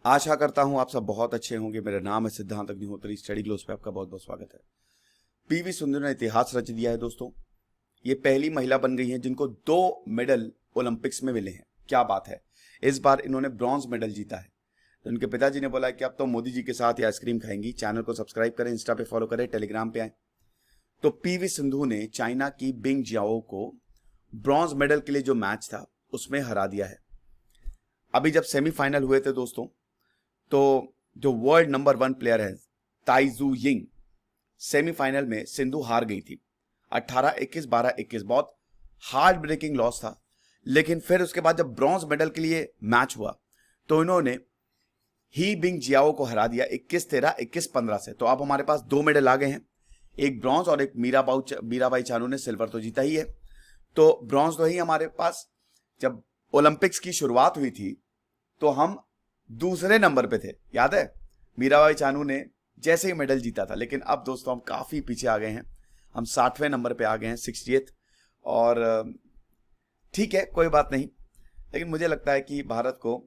आशा करता हूं आप सब बहुत अच्छे होंगे। मेरा नाम है सिद्धांत अग्निहोत्री। स्टडी ग्लोस पे आपका बहुत बहुत स्वागत है। पीवी सिंधु ने इतिहास रच दिया है दोस्तों। ये पहली महिला बन गई है जिनको 2 मेडल ओलंपिक्स में मिले हैं। क्या बात है। इस बार इन्होंने ब्रॉन्ज मेडल जीता है। तो इनके पिताजी ने बोला कि अब तो मोदी जी के साथ ही आइसक्रीम खाएंगी। चैनल को सब्सक्राइब करें, इंस्टा पे फॉलो करें, टेलीग्राम पे आए। तो पीवी सिंधु ने चाइना की बिंग जियाओ को ब्रॉन्ज मेडल के लिए जो मैच था उसमें हरा दिया है। अभी जब सेमीफाइनल हुए थे दोस्तों, तो जो वर्ल्ड नंबर 1 प्लेयर है ताई जू यिंग, सेमीफाइनल में सिंधु हार गई थी 18-21, 12-21। बहुत हार्ड ब्रेकिंग लॉस था। लेकिन फिर उसके बाद जब ब्रॉन्ज मेडल के लिए मैच हुआ तो इन्होंने ही बिंग जियाओ को हरा दिया 21-13, 21-15 से। तो अब हमारे पास 2 मेडल आ गए हैं, एक ब्रॉन्ज और एक मीराबाई चानू ने सिल्वर तो जीता ही है। तो ब्रॉन्ज तो ही हमारे पास। जब ओलंपिक्स की शुरुआत हुई थी तो हम दूसरे नंबर पे थे, याद है। मीराबाई चानू ने जैसे ही मेडल जीता था। लेकिन अब दोस्तों हम काफी पीछे आ गए हैं। हम 60वें नंबर पे आ गए हैं, 60th। और ठीक है, कोई बात नहीं। लेकिन मुझे लगता है कि भारत को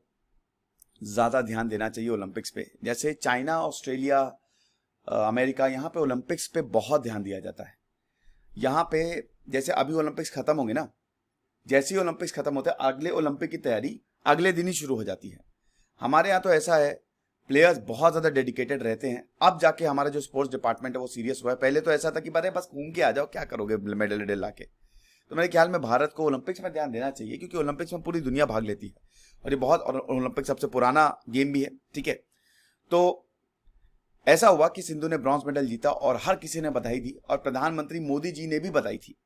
ज्यादा ध्यान देना चाहिए ओलंपिक्स पे। जैसे चाइना, ऑस्ट्रेलिया, अमेरिका, यहाँ पे ओलंपिक्स पे बहुत ध्यान दिया जाता है। यहाँ पे जैसे अभी ओलंपिक्स खत्म होंगे ना, जैसे ही ओलंपिक्स खत्म होते हैं अगले ओलंपिक की तैयारी अगले दिन ही शुरू हो जाती है। हमारे यहाँ तो ऐसा है, प्लेयर्स बहुत ज्यादा डेडिकेटेड रहते हैं। अब जाके हमारा जो स्पोर्ट्स डिपार्टमेंट है वो सीरियस हुआ है। पहले तो ऐसा था कि अरे बस घूम के आ जाओ, क्या करोगे मेडल वेडल लाके। तो मेरे ख्याल में भारत को ओलंपिक्स में ध्यान देना चाहिए, क्योंकि ओलंपिक्स में पूरी दुनिया भाग लेती है और ये बहुत, और ओलंपिक सबसे पुराना गेम भी है, ठीक है। तो ऐसा हुआ कि सिंधु ने ब्रॉन्ज मेडल जीता और हर किसी ने बधाई दी, और प्रधानमंत्री मोदी जी ने भी बधाई थी।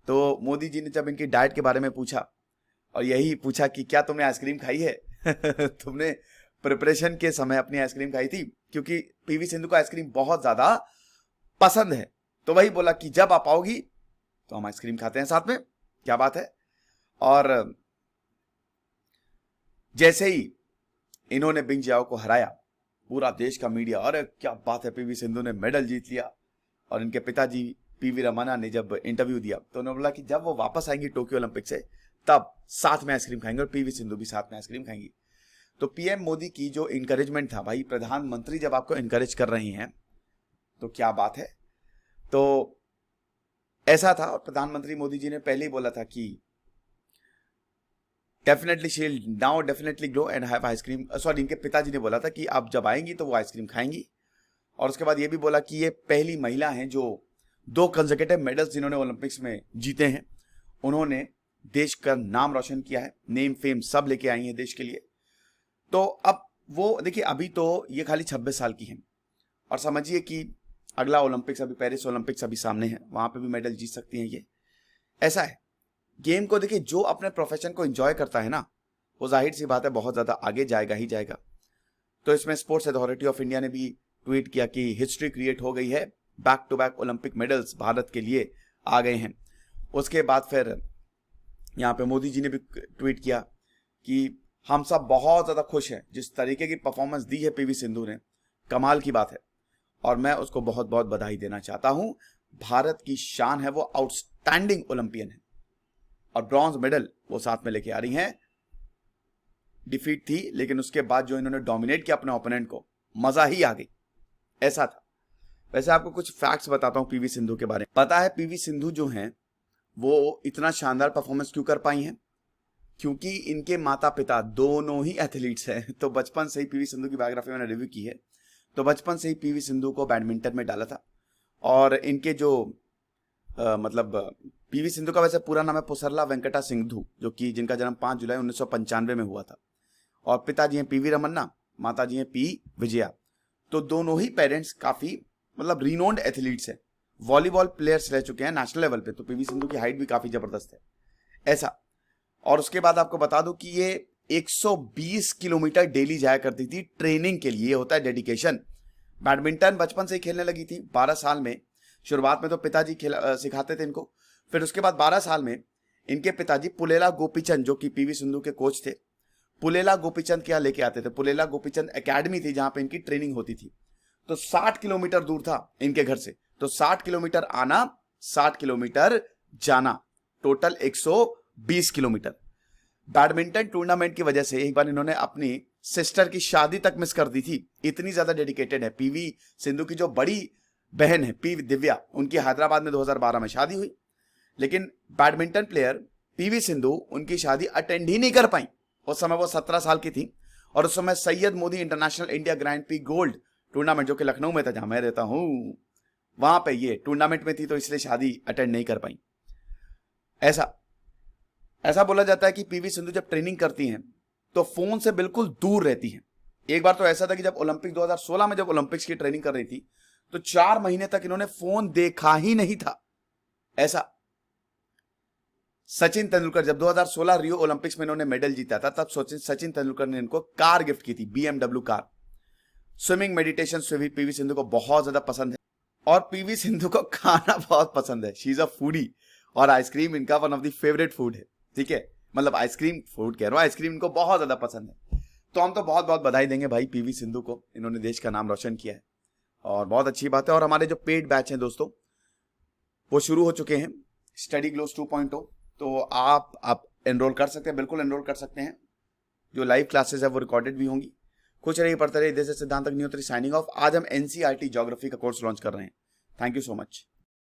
तो मोदी जी ने जब इनकी डाइट के बारे में पूछा, और यही पूछा कि क्या तुमने आइसक्रीम खाई है तुमने प्रिपरेशन के समय अपनी आइसक्रीम खाई थी, क्योंकि पीवी सिंधु को आइसक्रीम बहुत ज्यादा पसंद है। तो वही बोला कि जब आप आओगी तो हम आइसक्रीम खाते हैं साथ में। क्या बात है। और जैसे ही इन्होंने बिंग जियाओ को हराया, पूरा देश का मीडिया, अरे क्या बात है, पीवी सिंधु ने मेडल जीत लिया। और इनके पिताजी पीवी रमन्ना ने जब इंटरव्यू दिया तो उन्होंने बोला कि जब वो वापस आएंगी टोक्यो ओलंपिक से तब साथ में आइसक्रीम खाएंगे, और पीवी सिंधु भी साथ में आइसक्रीम खाएंगी। तो पीएम मोदी की जो इंकरेजमेंट था, भाई प्रधानमंत्री जब आपको इंकरेज कर रही हैं तो क्या बात है। तो ऐसा था, और प्रधानमंत्री मोदी जी ने पहले ही बोला था कि definitely she will now definitely grow and have ice cream. Sorry, इनके पिताजी ने बोला था कि आप जब आएंगी तो वो आइसक्रीम खाएंगी। और उसके बाद ये भी बोला कि ये पहली महिला हैं जो 2 कंसेक्यूटिव मेडल्स जिन्होंने ओलंपिक्स में जीते हैं। उन्होंने देश का नाम रोशन किया है, नेम फेम सब लेके आई हैं देश के लिए। तो अब वो देखिए, अभी तो ये खाली 26 साल की हैं, और समझिए कि अगला ओलंपिक्स, अभी पेरिस ओलंपिक्स अभी सामने है, वहां पे भी मेडल जीत सकती हैं ये। ऐसा है गेम को। देखिए, जो अपने प्रोफेशन को एंजॉय करता है ना, वो जाहिर सी बात है बहुत ज्यादा आगे जाएगा ही जाएगा। तो इसमें स्पोर्ट्स अथॉरिटी ऑफ इंडिया ने भी ट्वीट किया कि हिस्ट्री क्रिएट हो गई है, back to back Olympic medals Bharat के लिए आ गए हैं। उसके बाद फिर यहाँ पे मोदी जी ने भी ट्वीट किया कि हम सब बहुत ज्यादा खुश हैं, जिस तरीके की परफॉर्मेंस दी है पीवी सिंधु ने, कमाल की बात है, और मैं उसको बहुत बहुत बधाई देना चाहता हूं। भारत की शान है, वो आउटस्टैंडिंग ओलंपियन है, और ब्रॉन्ज मेडल वो साथ में लेके आ रही हैं। डिफीट थी, लेकिन उसके बाद जो इन्होंने डोमिनेट किया अपने ओपोनेंट को, मजा ही आ गई। ऐसा था। वैसे आपको कुछ फैक्ट्स बताता हूं पीवी सिंधु के बारे में। पता है पीवी सिंधु जो हैं वो इतना शानदार परफॉर्मेंस क्यों कर पाई हैं? क्योंकि इनके माता पिता दोनों ही एथलीट्स हैं। तो बचपन से ही, पीवी सिंधु की बायोग्राफी मैंने रिव्यू की है, तो बचपन से ही पीवी सिंधु को बैडमिंटन में डाला था। और इनके जो मतलब पीवी सिंधु का वैसे पूरा नाम है पुसरला वेंकटा सिंधु, जो कि जिनका जन्म 5 जुलाई 1995 में हुआ था। और पिताजी हैं पीवी रमन्ना, माताजी हैं पी विजया। तो दोनों ही पेरेंट्स काफी मतलब रिनोन्ड एथलीट्स हैं, वॉलीबॉल प्लेयर्स रह चुके हैं नेशनल लेवल पे। तो पीवी सिंधु की हाइट भी काफी जबरदस्त है, ऐसा। और उसके बाद आपको बता दूं कि ये 120 किलोमीटर डेली जाया करती थी ट्रेनिंग के लिए। होता है डेडिकेशन। बैडमिंटन बचपन से ही खेलने लगी थी, 12 साल में। शुरुआत में तो पिताजी सिखाते थे इनको। फिर उसके बाद 12 साल में इनके पिताजी पुलेला गोपीचंद, जो कि पीवी सिंधु के कोच थे, पुलेला गोपीचंद क्या लेके आते थे। पुलेला गोपीचंद एकेडमी थी जहां पे इनकी ट्रेनिंग होती थी। तो 60 किलोमीटर दूर था इनके घर से। तो 60 किलोमीटर आना, 60 किलोमीटर जाना, टोटल 120 किलोमीटर। बैडमिंटन टूर्नामेंट की वजह से एक बार इन्होंने अपनी सिस्टर की शादी तक मिस कर दी थी, इतनी ज्यादा डेडिकेटेड है। पीवी सिंधु की जो बड़ी बहन है पी दिव्या, उनकी हैदराबाद में 2012 में शादी हुई, लेकिन बैडमिंटन प्लेयर पीवी सिंधु उनकी शादी अटेंड ही नहीं कर पाई। उस समय वो 17 साल की थी और उस समय Syed Modi international India grand pre gold tournament, जो कि लखनऊ में था जहां मैं रहता हूं, वहां पे ये टूर्नामेंट में थी, तो इसलिए शादी अटेंड नहीं कर पाई। ऐसा बोला जाता है कि पीवी सिंधु जब ट्रेनिंग करती हैं तो फोन से बिल्कुल दूर रहती हैं। एक बार तो ऐसा था कि जब ओलंपिक 2016 में जब ओलंपिक्स की ट्रेनिंग कर रही थी तो 4 महीने तक इन्होंने फोन देखा ही नहीं था। ऐसा सचिन तेंदुलकर, जब 2016 रियो ओलंपिक्स में इन्होंने मेडल जीता था, तब सचिन तेंदुलकर ने इनको कार गिफ्ट की थी, BMW car. Swimming, meditation PV Sindhu को बहुत ज्यादा पसंद है और पीवी सिंधु को खाना बहुत पसंद है। शी इज अ फूडी और आइसक्रीम इनका one of the favourite food है। ठीक है, मतलब आइसक्रीम फूड कह रहा हूं, आइसक्रीम इनको बहुत ज्यादा पसंद है। तो हम तो बहुत बहुत बधाई देंगे भाई पीवी सिंधु को, इन्होंने देश का नाम रोशन किया है और बहुत अच्छी बात है। और हमारे जो पेड बैच हैं दोस्तों वो शुरू हो चुके हैं, स्टडी ग्लोस 2.0, तो आप एनरोल कर सकते हैं, बिल्कुल एनरोल कर सकते हैं। जो लाइव क्लासेस है वो रिकॉर्डेड भी होंगी। कुछ रही पढ़ते रहे, जैसे सिद्धांत अग्निहोत्री साइनिंग ऑफ। आज हम NCERT ज्योग्राफी का कोर्स लॉन्च कर रहे हैं। Thank you so much.